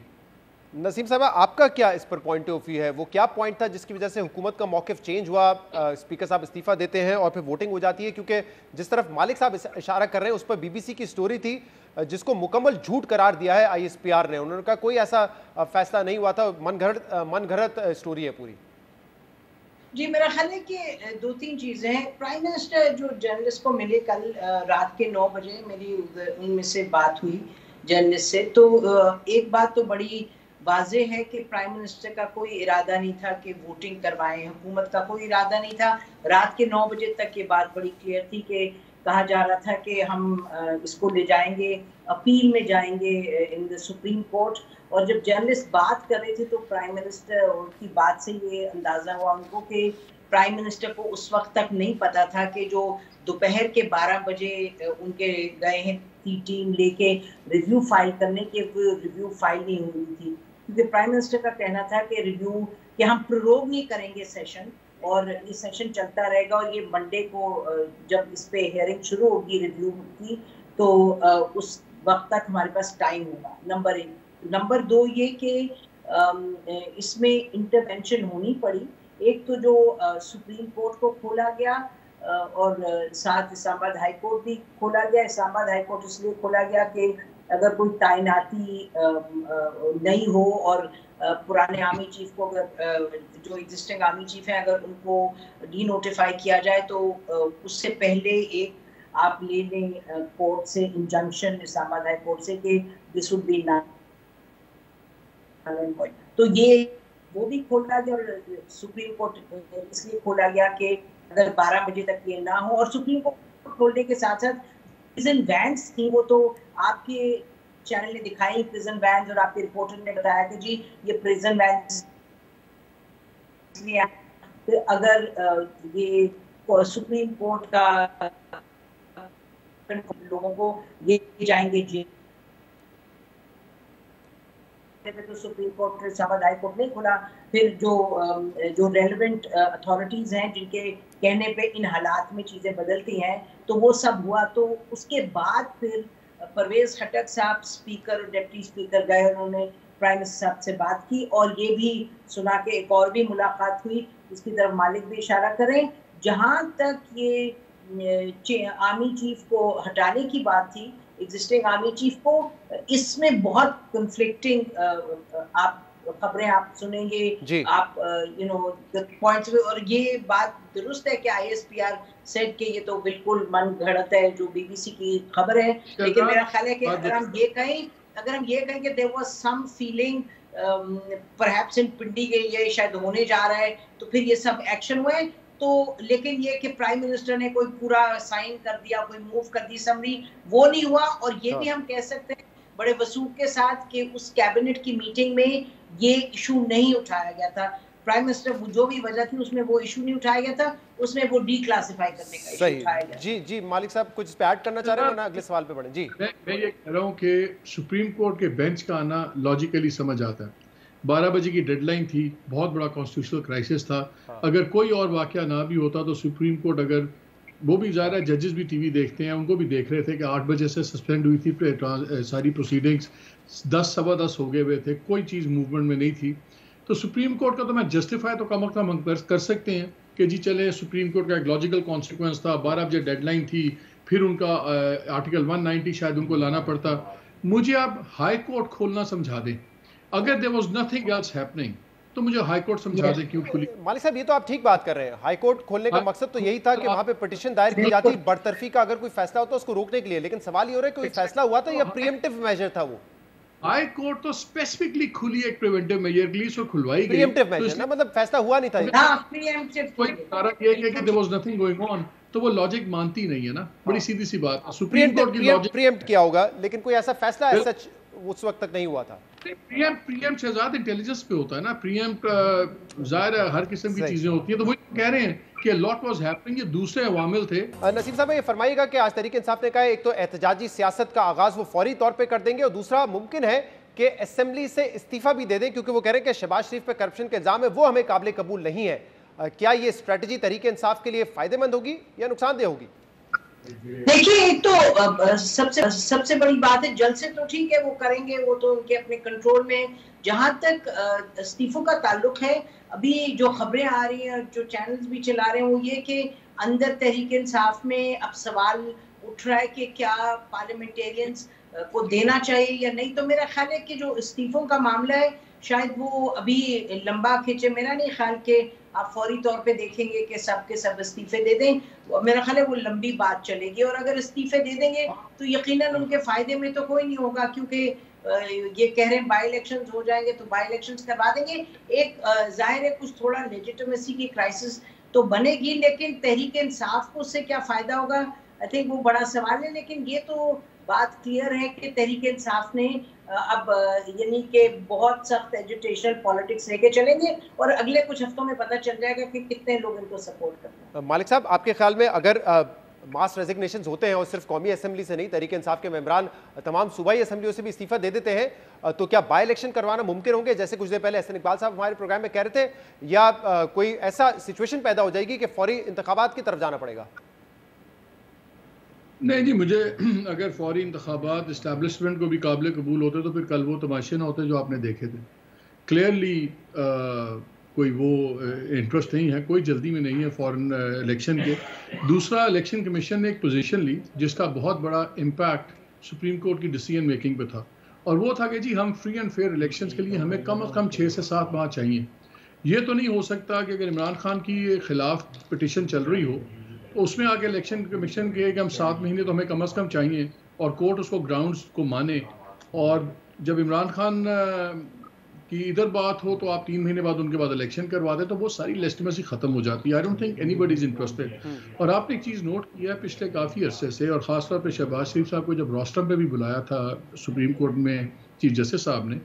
Naseem साहब, आपका क्या इस पर पॉइंट ऑफ व्यू है? वो क्या पॉइंट था जिसकी वजह से हुकूमत का मौक़िफ़ चेंज हुआ? स्पीकर साहब इस्तीफ़ा देते हैं और फिर वोटिंग हो जाती है, क्योंकि जिस तरफ मालिक साहब इशारा कर रहे हैं उस पर BBC की स्टोरी थी जिसको मुकम्मल झूठ करार दिया है ISPR ने। उन्होंने कहा कोई ऐसा फैसला नहीं हुआ था, मन घड़त स्टोरी है पूरी। जी, मेरा ख्याल है कि 2-3 चीज़ें हैं। प्राइम मिनिस्टर जो जर्नलिस्ट को मिले कल रात के 9 बजे, मेरी उनमें से बात हुई जर्नलिस्ट से, तो एक बात तो बड़ी वाज़े है कि प्राइम मिनिस्टर का कोई इरादा नहीं था कि वोटिंग करवाएं, हुकूमत का कोई इरादा नहीं था। रात के 9 बजे तक ये बात बड़ी क्लियर थी कि कहा जा रहा था कि हम इसको ले जाएंगे, अपील में जाएंगे इन द सुप्रीम कोर्ट। और जब जर्नलिस्ट बात कर रहे थे तो प्राइम मिनिस्टर की बात से ये अंदाज़ा हुआ उनको कि प्राइम मिनिस्टर को उस वक्त तक नहीं पता था कि जो दोपहर के 12 बजे उनके गए हैं टीम लेके रिव्यू फाइल करने के, वो रिव्यू फाइल नहीं हुई थी, क्योंकि प्राइम मिनिस्टर का कहना था कि रिव्यू कि हम प्रोरोग नहीं करेंगे सेशन और ये सेशन चलता रहेगा और ये मंडे को जब इस पे हेयरिंग शुरू होगी रिव्यू की तो उस वक्त तक हमारे पास टाइम होगा। नंबर 1। नंबर 2 ये कि इसमें इंटरवेंशन होनी पड़ी। एक तो जो सुप्रीम कोर्ट को खोला गया और साथ इस्लामाबाद हाई कोर्ट भी खोला गया। इस्लामाबाद हाई कोर्ट इसलिए खोला गया कि अगर कोई तैनाती नहीं हो और पुराने आर्मी चीफ को अगर जो एग्जिस्टिंग आर्मी चीफ हैं अगर उनको डी नोटिफाई किया जाए तो उससे पहले एक आप ले लें कोर्ट से इंजंक्शन इस्लामाबाद हाई कोर्ट से कि दिस वुड बी तो ये वो भी खोला गया और सुप्रीम कोर्ट इसलिए खोला गया कि अगर 12 बजे तक ये ना हो और सुप्रीम कोर्ट खोलने के साथ साथ प्रिजन वैन्स थी वो तो आपके चैनल ने दिखाई प्रिजन वैन्स और आपके रिपोर्टर ने बताया कि जी ये प्रिजन वैन्स अगर ये सुप्रीम कोर्ट का लोगों को ये जाएंगे जी तो supreme court Islamabad high court नहीं खुला फिर जो रेलेवेंट अथॉरिटीज हैं जिनके कहने पे इन हालात में चीजें बदलती हैं तो वो सब हुआ तो उसके बाद फिर परवेज खटक साहब स्पीकर और डिप्टी स्पीकर गए उन्होंने प्राइम मिनिस्टर साहब से बात की और ये भी सुना कि एक और भी मुलाकात हुई इसकी तरफ मालिक भी इशारा करें जहां तक ये आर्मी चीफ को हटाने की बात थी एग्जिस्टिंग आर्मी चीफ को इसमें बहुत कंफ्लिक्टिंग आप खबरें आप सुनेंगे आप यू नो पॉइंट्स और ये बात दुरुस्त है कि आईएसपीआर सेड कि ये तो बिल्कुल मन घड़त है जो बीबीसी की खबर है लेकिन मेरा ख्याल है कि अगर हम ये कहें कि there was some feeling perhaps in Pindi के ये शायद होने जा रहा है तो फिर ये सब एक्शन हुए तो लेकिन ये कि प्राइम मिनिस्टर ने कोई पूरा साइन कर दिया कोई मूव कर दी समरी वो नहीं हुआ और ये भी हम कह सकते हैं बड़े वसूख के साथ कि उस कैबिनेट की मीटिंग में ये इशू नहीं उठाया गया था प्राइम मिनिस्टर जो भी वजह थी उसमें वो इशू नहीं उठाया गया था उसमें वो डीक्लासिफाई करने का इशू उठाया गया जी मालिक साहब कुछ इस पे ऐड करना चाह रहे हैं ना अगले सवाल पे बढ़े जी मैं ये कह रहा हूँ कि सुप्रीम कोर्ट के बेंच का आना लॉजिकली समझ आता है 12 बजे की डेडलाइन थी बहुत बड़ा कॉन्स्टिट्यूशनल क्राइसिस था अगर कोई और वाकया ना भी होता तो सुप्रीम कोर्ट अगर वो भी ज़्यादा जजेस भी टीवी देखते हैं उनको भी देख रहे थे कि 8 बजे से सस्पेंड हुई थी सारी प्रोसीडिंग्स 10 सवा 10 हो गए हुए थे कोई चीज़ मूवमेंट में नहीं थी तो सुप्रीम कोर्ट का तो मैं जस्टिफाई तो कम अकम कर सकते हैं कि जी चले सुप्रीम कोर्ट का एक लॉजिकल कॉन्सिक्वेंस था 12 बजे डेडलाइन थी फिर उनका आर्टिकल 190 शायद उनको लाना पड़ता मुझे आप हाई कोर्ट खोलना समझा दें अगर there was nothing else happening तो मुझे हाई कोर्ट समझा दे क्यों खुली मालिक साहब ये तो आप ठीक बात कर रहे हैं हाई कोर्ट खोलने का मकसद तो यही था कि वहां पे पिटीशन दायर की जाती बरतरफी का अगर कोई फैसला होता उसको रोकने के लिए लेकिन सवाल ये हो रहा है कोई फैसला हुआ था या प्रीएम्प्टिव मेजर था वो हाई कोर्ट तो स्पेसिफिकली खुली एक प्रिवेंटिव मेजर रिलीज और खुलवाई गई प्रीएम्प्टिव मेजर ना मतलब फैसला हुआ नहीं था हां प्रीएम्प्टिव कोई कारण ये है कि there was nothing going on तो वो लॉजिक मानती नहीं है ना बड़ी सीधी सी बात सुप्रीम कोर्ट की लॉजिक प्रीएम्प्ट किया होगा लेकिन कोई ऐसा फैसला ऐसा उस वक्त तक नहीं हुआ था प्रीएम्प्ट शहजाद इंटेलिजेंस पे होता है ना प्रीएम्प्ट जाहिर है हर किस्म की चीजें होती है तो वो कह रहे हैं कि लॉट वाज हैपनिंग ये दूसरे अवामिल थे नसीम साहब ये फरमाइएगा कि आज तहरीक इंसाफ ने कहा एक तो एहतजाजी सियासत का आगाज वो फौरी तौर पे कर देंगे और दूसरा मुमकिन है कि असेंबली से इस्तीफा भी दे दें क्योंकि वो कह रहे हैं कि शहबाज शरीफ पे करप्शन के इल्जाम है वो हमें काबिल कबूल नहीं है क्या ये स्ट्रेटजी तहरीक इंसाफ के लिए फायदेमंद होगी या नुकसानदेह होगी देखिए एक तो सबसे बड़ी बात है जल्द से तो ठीक है वो करेंगे वो तो उनके अपने कंट्रोल में जहां तक इस्तीफों का ताल्लुक है अभी जो खबरें आ रही हैं जो चैनल्स भी चला रहे हैं वो ये कि अंदर तहरीक इंसाफ में अब सवाल उठ रहा है कि क्या पार्लियामेंटेरियंस को देना चाहिए या नहीं तो मेरा ख्याल है कि जो इस्तीफों का मामला है शायद वो अभी लंबा खींचे मेरा नहीं ख्याल के आप फौरी तौर पे देखेंगे कि सब के सब इस्तीफे दे दें मेरा ख्याल है वो लंबी बात चलेगी और अगर इस्तीफे दे देंगे तो यकीनन उनके फायदे में तो कोई नहीं होगा क्योंकि ये कह रहे हैं बाई इलेक्शंस हो जाएंगे तो बाई इलेक्शंस करवा देंगे एक जाहिर है कुछ थोड़ा लेजिटिमेसी की क्राइसिस तो बनेगी लेकिन तहरीक इंसाफ को उससे क्या फायदा होगा आई थिंक वो बड़ा सवाल है लेकिन ये तो बात क्लियर है कि तहरीक इंसाफ ने अब यानी कि बहुत सख्त एजुटेशनल पॉलिटिक्स लेके चलेंगे और अगले कुछ हफ्तों में पता चल जाएगा कि कितने लोग इनको सपोर्ट करते हैं मालिक साहब आपके ख्याल में अगर मास रेजिग्नेशंस होते हैं और सिर्फ कौमी असेंबली से नहीं तहरीक इंसाफ के मेंबरान तमाम सूबाई असेंबलियों से भी इस्तीफा दे देते हैं तो क्या बाई इलेक्शन करवाना मुमकिन होंगे जैसे कुछ देर पहले एहसन इकबाल साहब हमारे प्रोग्राम में कह रहे थे या कोई ऐसा सिचुएशन पैदा हो जाएगी कि फौरी इंतखाबात की तरफ जाना पड़ेगा नहीं जी मुझे अगर फौरी इंतखाबात इस्टेब्लिशमेंट को भी काबिल कबूल होते तो फिर कल वो तमाशे ना होते जो आपने देखे थे क्लियरली कोई वो इंटरेस्ट नहीं है कोई जल्दी में नहीं है फॉरेन इलेक्शन के दूसरा इलेक्शन कमीशन ने एक पोजीशन ली जिसका बहुत बड़ा इम्पैक्ट सुप्रीम कोर्ट की डिसीजन मेकिंग पे था और वो था कि जी हम फ्री एंड फेयर इलेक्शंस के लिए हमें कम से कम 6 से 7 माह चाहिए। ये तो नहीं हो सकता कि अगर इमरान खान की खिलाफ पिटिशन चल रही हो तो उसमें आके इलेक्शन कमीशन कहे कि हम 7 महीने तो हमें कम से कम चाहिए और कोर्ट उसको ग्राउंड्स को माने। और जब इमरान खान की इधर बात हो तो आप 3 महीने बाद उनके बाद इलेक्शन करवा दें तो वो सारी लेजिटिमेसी खत्म हो जाती है। I don't think anybody is interested. और आपने एक चीज़ नोट किया है पिछले काफ़ी अरसे से, और ख़ासतौर पे शहबाज शरीफ साहब को जब रोस्टम पे भी बुलाया था सुप्रीम कोर्ट में चीफ जस्टिस साहब ने,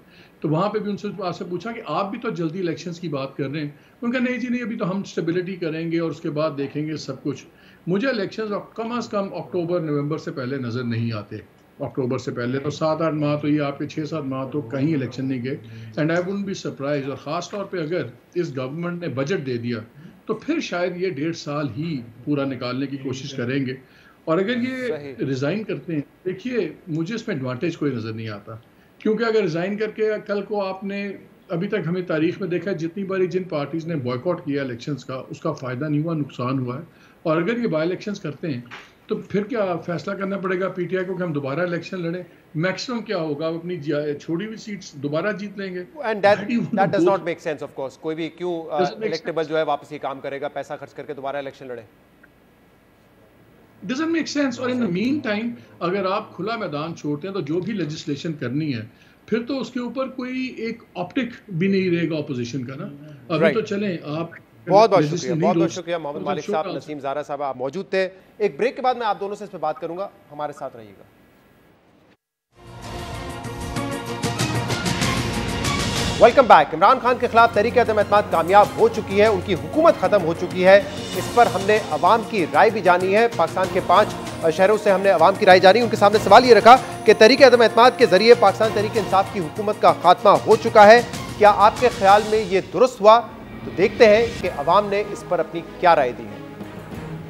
तो वहाँ पे भी उनसे आपसे पूछा कि आप भी तो जल्दी इलेक्शंस की बात कर रहे हैं। उनका नहीं जी नहीं, अभी तो हम स्टेबिलिटी करेंगे और उसके बाद देखेंगे सब कुछ। मुझे इलेक्शंस कम अज़ कम अक्टूबर नवंबर से पहले नज़र नहीं आते। अक्टूबर से पहले तो 7-8 माह तो ये आपके 6-7 माह तो कहीं इलेक्शन नहीं गए। And I wouldn't be surprise, और ख़ास तौर पे अगर इस गवर्नमेंट ने बजट दे दिया तो फिर शायद ये 1.5 साल ही पूरा निकालने की कोशिश करेंगे। और अगर ये रिज़ाइन करते हैं, देखिए मुझे इसमें एडवांटेज कोई नज़र नहीं आता, क्योंकि अगर रिज़ाइन करके कल को आपने अभी तक हमें तारीख में देखा है जितनी बारी जिन पार्टीज़ ने बॉयकॉट किया इलेक्शंस का, उसका फ़ायदा नहीं हुआ, नुकसान हुआ है। और अगर ये बाई इलेक्शंस करते हैं तो फिर क्या फैसला करना पड़ेगा पीटीआई को कि हम दोबारा इलेक्शन लड़ें। मैक्सिमम क्या होगा, अपनी छोड़ी हुई सीट्स दोबारा जीत लेंगे। And that does not make sense of course. कोई भी क्यों इलेक्टेबल जो है वापस ये काम करेगा, पैसा खर्च करके दोबारा इलेक्शन लड़े। Doesn't make sense. और इन द मीन टाइम अगर आप खुला मैदान छोड़ते हैं तो जो भी लेजिस्लेशन करनी है फिर तो उसके ऊपर कोई एक ऑप्टिक भी नहीं रहेगा ऑपोजिशन का ना। अभी तो चलें आप। बहुत बहुत शुक्रिया मोहम्मद मालिक साहब, नसीम ज़ारा साहब, आप मौजूद थे। एक ब्रेक के बाद मैं आप दोनों से इस पर बात करूंगा, हमारे साथ रहिएगा। Welcome back. इमरान खान के खिलाफ तहरीक अदम एतमाद कामयाब हो चुकी है, उनकी हुकूमत खत्म हो चुकी है। इस पर हमने अवाम की राय भी जानी है। पाकिस्तान के 5 शहरों से हमने अवाम की राय जानी। उनके सामने सवाल ये रखा कि तहरीक अदम एतमाद के जरिए पाकिस्तान तहरीक इंसाफ की हुकूमत का खात्मा हो चुका है, क्या आपके ख्याल में ये दुरुस्त हुआ? तो देखते हैं कि अवाम ने इस पर अपनी क्या राय दी है।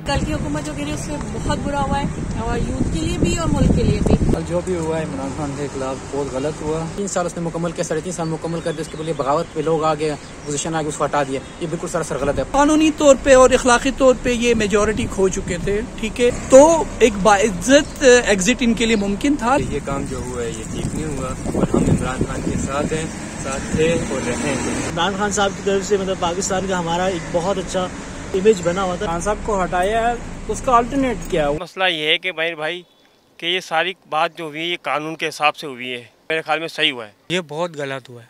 कल की हुकूमत जो गिरी उससे बहुत बुरा हुआ है, और यूथ के लिए भी और मुल्क के लिए भी। कल जो भी हुआ है इमरान खान के खिलाफ बहुत गलत हुआ। 3 साल उसने मुकम्मल किया, 3.5 साल मुकम्मल कर दिया, उसके लिए बगावत पे लोग आ गए, पोजीशन आगे उसको हटा दिया। ये बिल्कुल सरासर गलत है। कानूनी तौर पे और इखलाकी तौर पे ये मेजोरिटी खो चुके थे, ठीक है, तो एक बाइज्जत एग्जिट इनके लिए मुमकिन था। ये काम जो हुआ है ये ठीक नहीं हुआ, और हम इमरान खान के साथ हैं, साथ थे और रहेंगे। इमरान खान साहब की तरफ से मतलब पाकिस्तान का हमारा एक बहुत अच्छा इमेज बना हुआ था। खान साहब को हटाया है, उसका अल्टरनेट क्या है? मसला ये है कि भाई कि ये सारी बात जो हुई है ये कानून के हिसाब से हुई है, मेरे ख्याल में सही हुआ है। ये बहुत गलत हुआ है,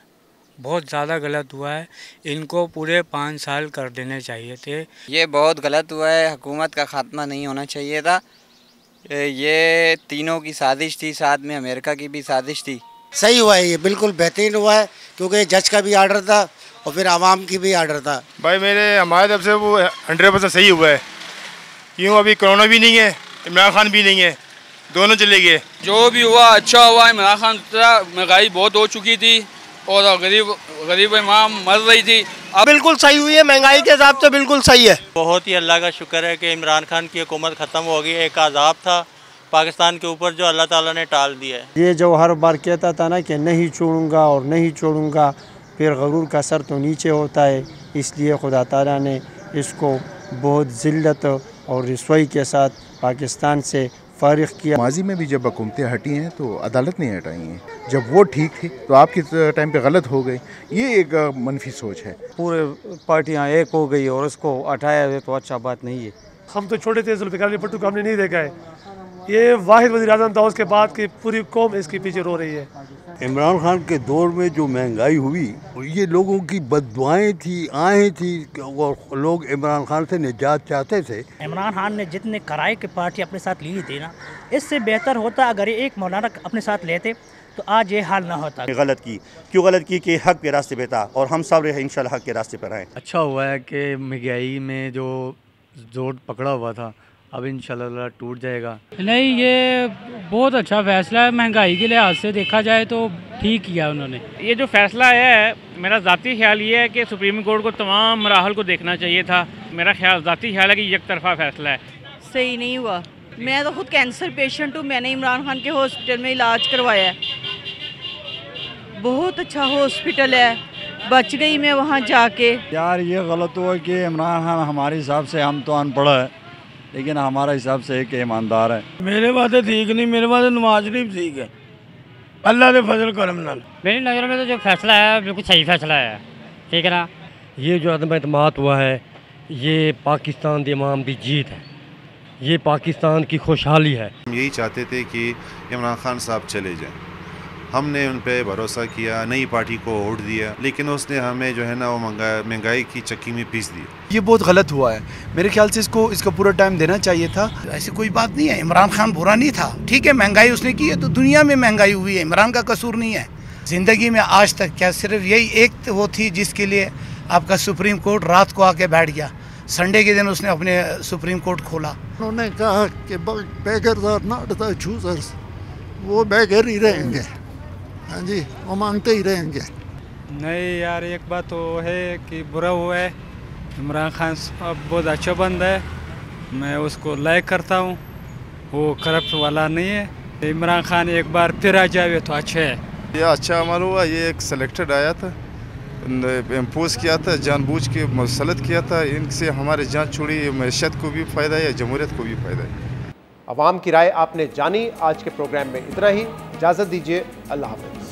बहुत ज़्यादा गलत हुआ है। इनको पूरे 5 साल कर देने चाहिए थे। ये बहुत गलत हुआ है, हुकूमत का खात्मा नहीं होना चाहिए था। ये तीनों की साजिश थी, साथ में अमेरिका की भी साजिश थी। सही हुआ है, ये बिल्कुल बेहतरीन हुआ है, क्योंकि जज का भी आर्डर था और फिर आवाम की भी आर्डर था। भाई हमारे तरफ से वो 100% सही हुआ है। क्यों, अभी कोरोना भी नहीं है, इमरान खान भी नहीं है, दोनों चले गए। जो भी हुआ अच्छा हुआ। इमरान खान महंगाई बहुत हो चुकी थी और गरीब इमाम मर रही थी, अब बिल्कुल सही हुई है, महंगाई के हिसाब से बिल्कुल सही है। बहुत ही अल्लाह का शुक्र है कि इमरान खान की हुकूमत ख़त्म हो गई। एक अज़ाब था पाकिस्तान के ऊपर जो अल्लाह ताला ने टाल दिया है। ये जो हर बार कहता था ना कि नहीं छोड़ूंगा और नहीं छोड़ूंगा, फिर गरूर का सर तो नीचे होता है, इसलिए खुदा ताला ने इसको बहुत ज़िल्लत और रिसवाई के साथ पाकिस्तान से फारिग किया। माजी में भी जब हुकूमतें हटी हैं तो अदालत नहीं हटाई हैं, जब वो ठीक थी तो आपके टाइम पे गलत हो गई। ये एक मनफी सोच है। पूरे पार्टियां एक हो गई और उसको हटाया है तो अच्छा बात नहीं है। हम तो छोटे थे, जुल्फ़िकार अली भुट्टो को हमने नहीं देखा है, ये वाहिद वज़ीर आज़म था, उसके बाद की पूरी कौम इसके पीछे रो रही है। इमरान खान के दौर में जो महंगाई हुई, ये लोगों की बददुआएं थी, आएँ थी, और लोग इमरान खान से निजात चाहते थे। इमरान खान ने जितने कराए की पार्टी अपने साथ ली थी ना, इससे बेहतर होता अगर एक मौलाना अपने साथ लेते तो आज ये हाल ना होता। गलत की, क्यों गलत की कि हक के रास्ते पे था, और हम सब इंशाल्लाह हक के रास्ते पर आए। अच्छा हुआ है कि महंगाई में जो जोर पकड़ा हुआ था अब इंशाल्लाह टूट जाएगा। नहीं, ये बहुत अच्छा फैसला है, महंगाई के लिहाज से देखा जाए तो ठीक किया उन्होंने। ये जो फैसला आया है, मेरा ज़ाती ख्याल ये है कि सुप्रीम कोर्ट को तमाम मराहल को देखना चाहिए था। मेरा ज़ाती ख्याल है कि एक तरफा फैसला है। सही नहीं हुआ। मैं तो खुद कैंसर पेशेंट हूँ, मैंने इमरान खान के हॉस्पिटल में इलाज करवाया है, बहुत अच्छा हॉस्पिटल है, बच गई मैं वहाँ जाके। यार ये गलत हुआ कि इमरान खान हमारे हिसाब से, हम तो अनपढ़ है, लेकिन हमारा हिसाब से एक ईमानदार है। मेरे बात ठीक नहीं, मेरे बात नवाज शरीफ ठीक है। अल्लाह के फजल करम नाल। मेरी नज़र में तो जो फैसला है बिल्कुल सही फैसला है, ठीक है ना। ये जो अदम एतमाद हुआ है ये पाकिस्तान दी अवाम दी जीत है, ये पाकिस्तान की खुशहाली है। हम यही चाहते थे कि इमरान खान साहब चले जाएं, हमने उन पर भरोसा किया, नई पार्टी को वोट दिया, लेकिन उसने हमें जो है ना वो महंगाई की चक्की में पीस दी। ये बहुत गलत हुआ है, मेरे ख्याल से इसको इसका पूरा टाइम देना चाहिए था। ऐसी कोई बात नहीं है, इमरान खान बुरा नहीं था, ठीक है महंगाई उसने की है तो दुनिया में महंगाई हुई है, इमरान का कसूर नहीं है। ज़िंदगी में आज तक क्या सिर्फ यही एक वो थी जिसके लिए आपका सुप्रीम कोर्ट रात को आके बैठ गया, संडे के दिन उसने अपने सुप्रीम कोर्ट खोला। उन्होंने कहा कि beggars are not the choosers, वो बेगर ही रहेंगे, हाँ जी वो मांगते ही रहेंगे। नहीं यार एक बात तो है कि बुरा हुआ है, इमरान खान अब बहुत अच्छा बंदा है, मैं उसको लाइक करता हूँ, वो करप्ट वाला नहीं है। इमरान खान एक बार फिर आ जाए तो अच्छा है। ये अच्छा अमल हुआ, ये एक सिलेक्टेड आया था, इम्पोज किया था, जानबूझ के मुसलत किया था, इनसे हमारे जान छुड़ी मैशत को भी फ़ायदा है, जमहूरियत को भी फ़ायदा है। अवाम की राय आपने जानी। आज के प्रोग्राम में इतना ही, इजाज़त दीजिए, अल्लाह हाफ़िज़।